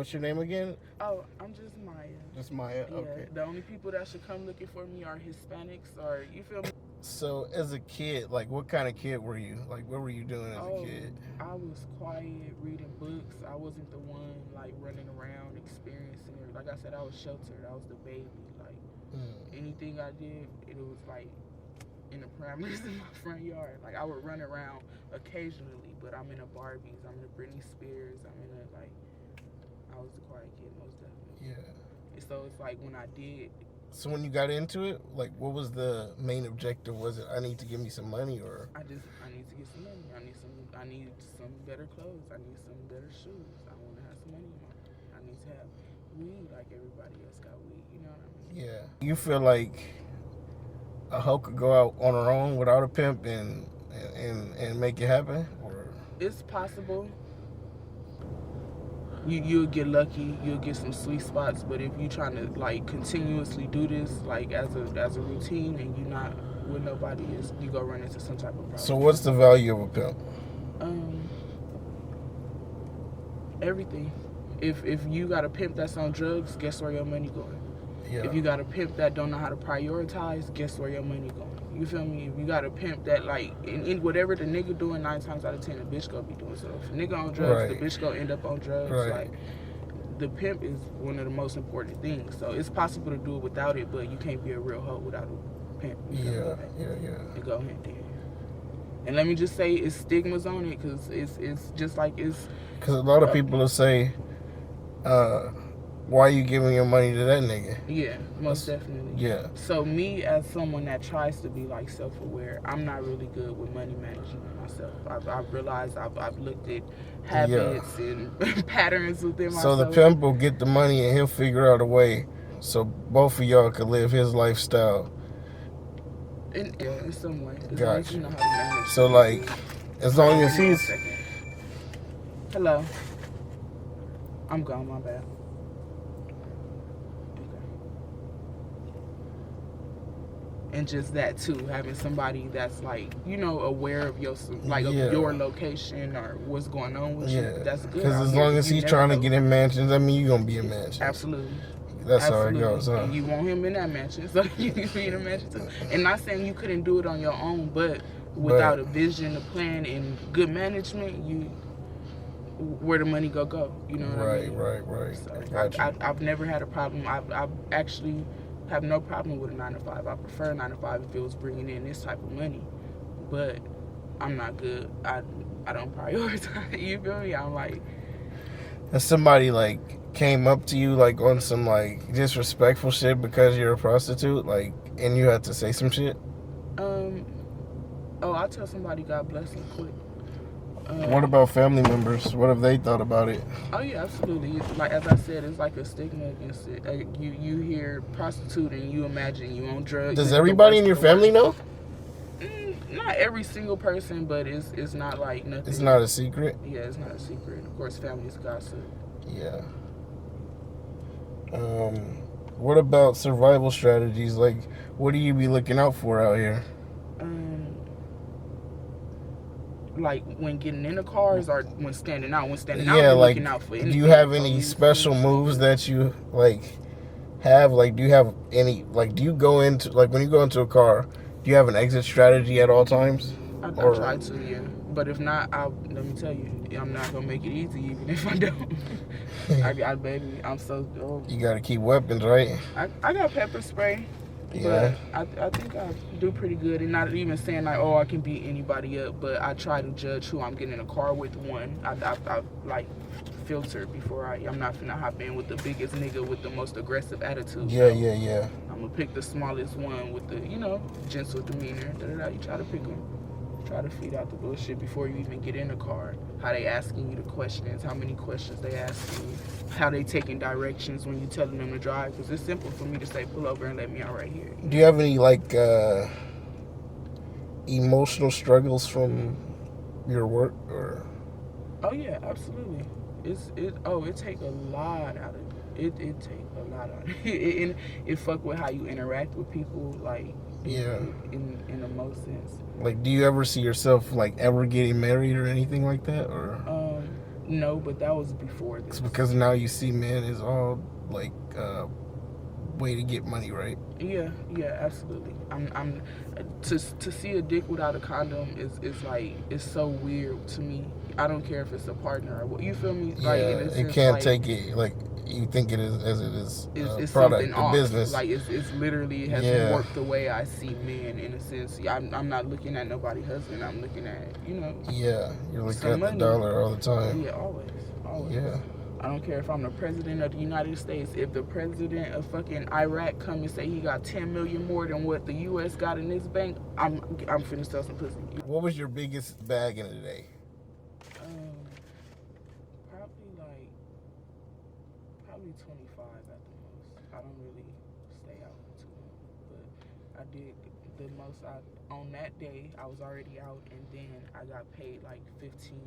what's your name again? Oh, I'm just Maya. Just Maya? Yeah, Okay. the only people that should come looking for me are Hispanics, or you feel me? So, as a kid, like, what kind of kid were you? Like, what were you doing as a kid? I was quiet, reading books. I wasn't the one, like, running around, experiencing it. Like I said, I was sheltered. I was the baby. Like, anything I did, it was, like, in the parameters of my front yard. Like, I would run around occasionally, but I'm in a Barbies. I'm in a Britney Spears. I'm in a, like, I was the quiet kid, most definitely. Yeah. So, it's like, when I did... So when you got into it, like, what was the main objective? Was it, I need to give me some money, or? I need to get some money. I need some better clothes. I need some better shoes. I want to have some money in my pocket. I need to have weed like everybody else got weed. You know what I mean? Yeah. You feel like a hoe could go out on her own without a pimp and make it happen, or? It's possible. You'll get lucky, you'll get some sweet spots, but if you're trying to, like, continuously do this, like, as a routine, and you're not with nobody, you go run into some type of problem. So what's the value of a pimp? Everything. If you got a pimp that's on drugs, guess where your money going? Yeah. If you got a pimp that don't know how to prioritize, guess where your money going? You feel me? If you got a pimp that, like, in whatever the nigga doing, 9 times out of 10, the bitch gonna be doing. So if a nigga on drugs, the bitch gonna end up on drugs. Right. Like, the pimp is one of the most important things. So it's possible to do it without it, but you can't be a real hoe without a pimp. Yeah. It go hand in hand. And let me just say, it's stigmas on it, because it's just like it's... Because a lot of people will say, why are you giving your money to that nigga? Yeah, most definitely. Yeah. So me, as someone that tries to be, like, self-aware, I'm not really good with money management myself. I've realized I've looked at habits and patterns within myself. So the pimp will get the money and he'll figure out a way so both of y'all could live his lifestyle. In some way. As gotcha. long as you know how to manage. So, like, as long as he's... Hello. I'm gone, my bad. And just that too, having somebody that's, like, you know, aware of your, like, of your location or what's going on with you. That's good. Because as long as he's trying to get in mansions, I mean, you're gonna be in mansions. Absolutely. That's how it goes, huh? And you want him in that mansion, so you can be in a mansion too. And not saying you couldn't do it on your own, but without a vision, a plan, and good management, where the money go? You know what I mean? Right. So I've never had a problem. I've actually have no problem with a 9 to 5. I prefer a 9 to 5 if it was bringing in this type of money, but I'm not good. I don't prioritize. You feel me? I'm like, has somebody, like, came up to you, like, on some, like, disrespectful shit because you're a prostitute, like, and you had to say some shit? I'll tell somebody God bless them quick. What about family members? What have they thought about it? Oh yeah, absolutely. Like, as I said, it's like a stigma against it. You hear prostitute and you imagine you on drugs. Does everybody in your family know? Not every single person, but it's not like nothing. It's not a secret? Yeah, it's not a secret. Of course, family is gossip. Yeah. What about survival strategies? Like, what do you be looking out for out here? Like, when getting in the cars or when standing out? When standing out, like, looking out for anything. Do you have any special moves that you, like, have? Like, do you have any, like, do you go into, like, when you go into a car, do you have an exit strategy at all times? I try to, yeah. But if not, let me tell you, I'm not going to make it easy even if I don't. Baby, I'm so... Oh. You got to keep weapons, right? I got pepper spray. Yeah. But I think I do pretty good, and not even saying, like, I can beat anybody up, but I try to judge who I'm getting in a car with. One, I like, filter before I'm not finna hop in with the biggest nigga with the most aggressive attitude. Yeah. I'm gonna pick the smallest one with the, gentle demeanor. You try to pick them. Try to feed out the bullshit before you even get in the car. How they asking you the questions, how many questions they ask you, how they taking directions when you telling them to drive. Because it's simple for me to say, pull over and let me out right here. Do you have any, like, emotional struggles from your work, or? Oh yeah, absolutely. It take a lot out of it. It take a lot out of it. And it fuck with how you interact with people, like, in the most sense. Like, do you ever see yourself, like, ever getting married or anything like that, or? No, but that was before It's this. because now you see men is all like way to get money, right? Yeah, absolutely. I'm to see a dick without a condom is like it's so weird to me. I don't care if it's a partner or what. You feel me? Yeah, Like in a it sense, can't like take it like you think it is as it is it's product, something the off. business. Like it's literally it has Yeah. worked the way I see men in a sense. I'm not looking at nobody's husband. I'm looking at Yeah, you're looking some at money. the dollar all the time. Yeah, always. Yeah. I don't care if I'm the president of the United States. If the president of fucking Iraq come and say he got 10 million more than what the U.S. got in this bank, I'm finna sell some pussy. What was your biggest bag in a day? Probably 25 at the most. I don't really stay out too long, but I did the most. On that day I was already out, and then I got paid like 15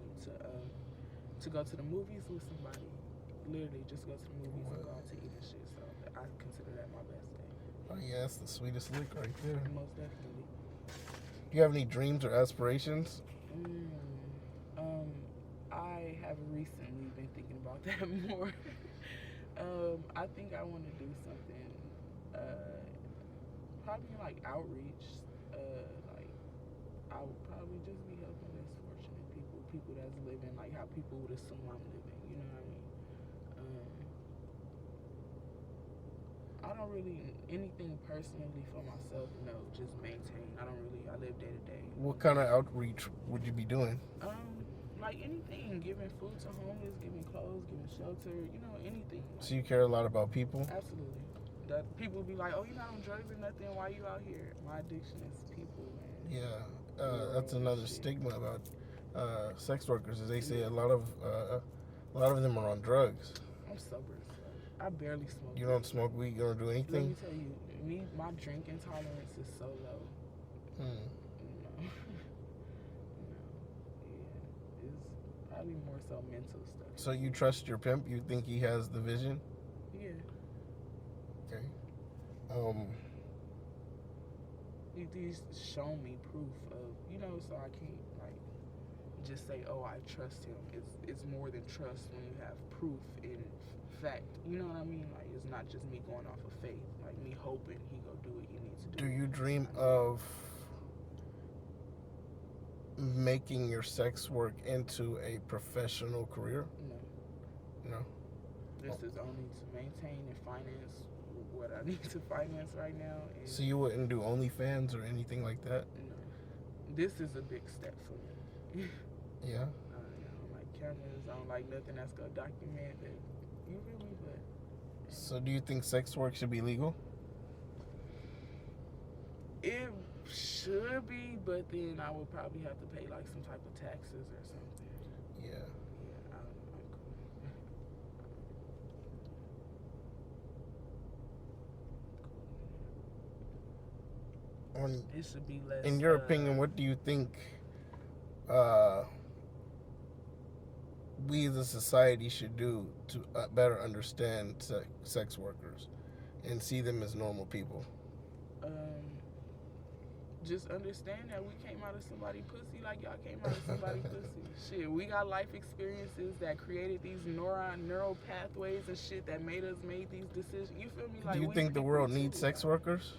to go to the movies with somebody. Literally just go to the movies and go out to eat and shit. So I consider that my best day. Oh yeah, that's the sweetest lick right there. Most definitely. Do you have any dreams or aspirations? I have recently been thinking about that more. I think I want to do something, probably like outreach. Like I would probably just be helping less fortunate people that's living like how people would assume I'm living. You know what I mean? I don't really anything personally for myself. No, just maintain. I live day to day. What kind of outreach would you be doing? Like anything, giving food to homeless, giving clothes, giving shelter, anything. So you care a lot about people? Absolutely. That people be like, oh, you're not on drugs or nothing. Why you out here? My addiction is people, man. Yeah, that's another stigma about sex workers. Is they say a lot of them are on drugs. I'm sober. I barely smoke. You don't smoke weed. You don't do anything. Let me tell you, my drinking tolerance is so low. Probably more so mental stuff. So you trust your pimp? You think he has the vision? Yeah. Okay. He's shown me proof of, so I can't like just say, oh, I trust him. It's more than trust when you have proof in fact. You know what I mean? Like it's not just me going off of faith, like me hoping he go do what he needs to do. Do you dream of making your sex work into a professional career? No. This is only to maintain and finance what I need to finance right now. So you wouldn't do OnlyFans or anything like that? No. This is a big step for me. Yeah. I don't like cameras. I don't like nothing that's gonna document it. You really, but. So do you think sex work should be legal? It should be, but then I would probably have to pay like some type of taxes or something. Yeah. I'm cool. It should be less. In your opinion, what do you think we as a society should do to better understand sex workers and see them as normal people? Just understand that we came out of somebody's pussy like y'all came out of somebody's pussy. Shit, we got life experiences that created these neural pathways and shit that made these decisions. You feel me? Like, do you think the world needs sex workers?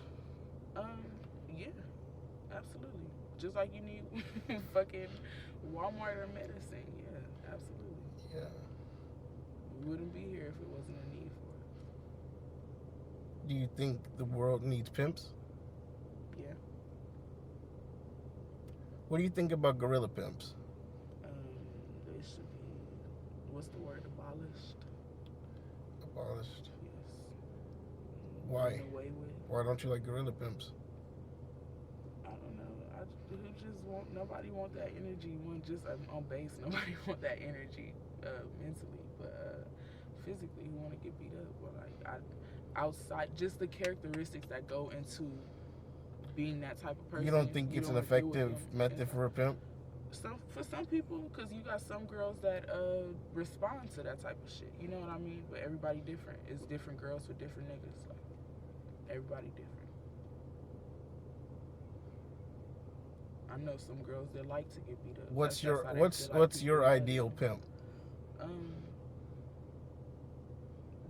Yeah, absolutely. Just like you need fucking Walmart or medicine. Yeah, absolutely. Yeah. We wouldn't be here if it wasn't a need for it. Do you think the world needs pimps? Yeah. What do you think about gorilla pimps? They should be, what's the word, abolished? Abolished? Yes. Why? Away with. Why don't you like gorilla pimps? I don't know. Nobody want that energy. Just on base, nobody want that energy mentally. But physically, you want to get beat up. But like, outside, just the characteristics that go into being that type of person. You don't think it's an effective method for a pimp? For some people, because you got some girls that respond to that type of shit. You know what I mean? But everybody different. It's different girls with different niggas. Like, everybody different. I know some girls that like to get beat up. What's your ideal pimp?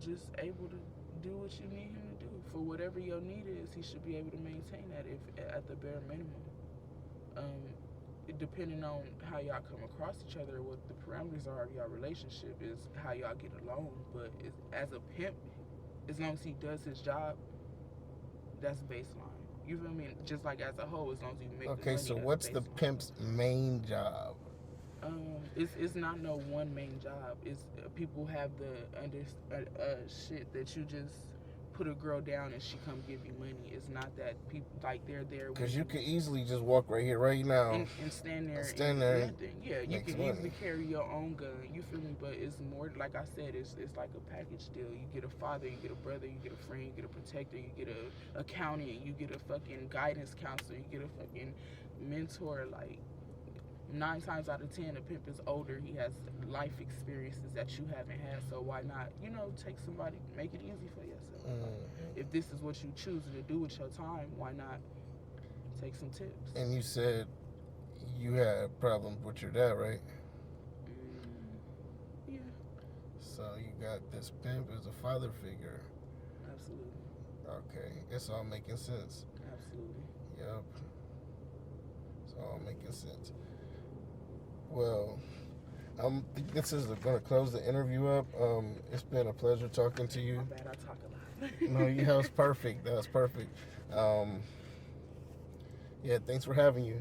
Just able to do what you need him to do. For whatever your need is, he should be able to maintain that if at the bare minimum. Depending on how y'all come across each other, what the parameters are of your relationship is how y'all get along. But as a pimp, as long as he does his job, that's baseline. You feel me? Just like as a whole, as long as you make the Okay, money, so that's what's the baseline. pimp's main job? It's not no one main job. It's people have the shit that you just put a girl down and she come give you money. It's not that people like they're there Because you could easily just walk right here, right now, and stand there stand and there nothing. Yeah, you makes can money. easily carry your own gun. You feel me? But it's more like I said. It's like a package deal. You get a father, you get a brother, you get a friend, you get a protector, you get a accountant, you get a fucking guidance counselor, you get a fucking mentor. Like 9 times out of 10, a pimp is older. He has life experiences that you haven't had. So why not, take somebody, make it easy for yourself. Mm-hmm. If this is what you choose to do with your time, why not take some tips? And you said you had problems with your dad, right? Yeah. So you got this pimp as a father figure. Absolutely. Okay, it's all making sense. Absolutely. Yep. It's all making sense. Well, this is going to close the interview up. It's been a pleasure talking to you. My bad, I talk a lot. No, that was perfect. That was perfect. Yeah, thanks for having you.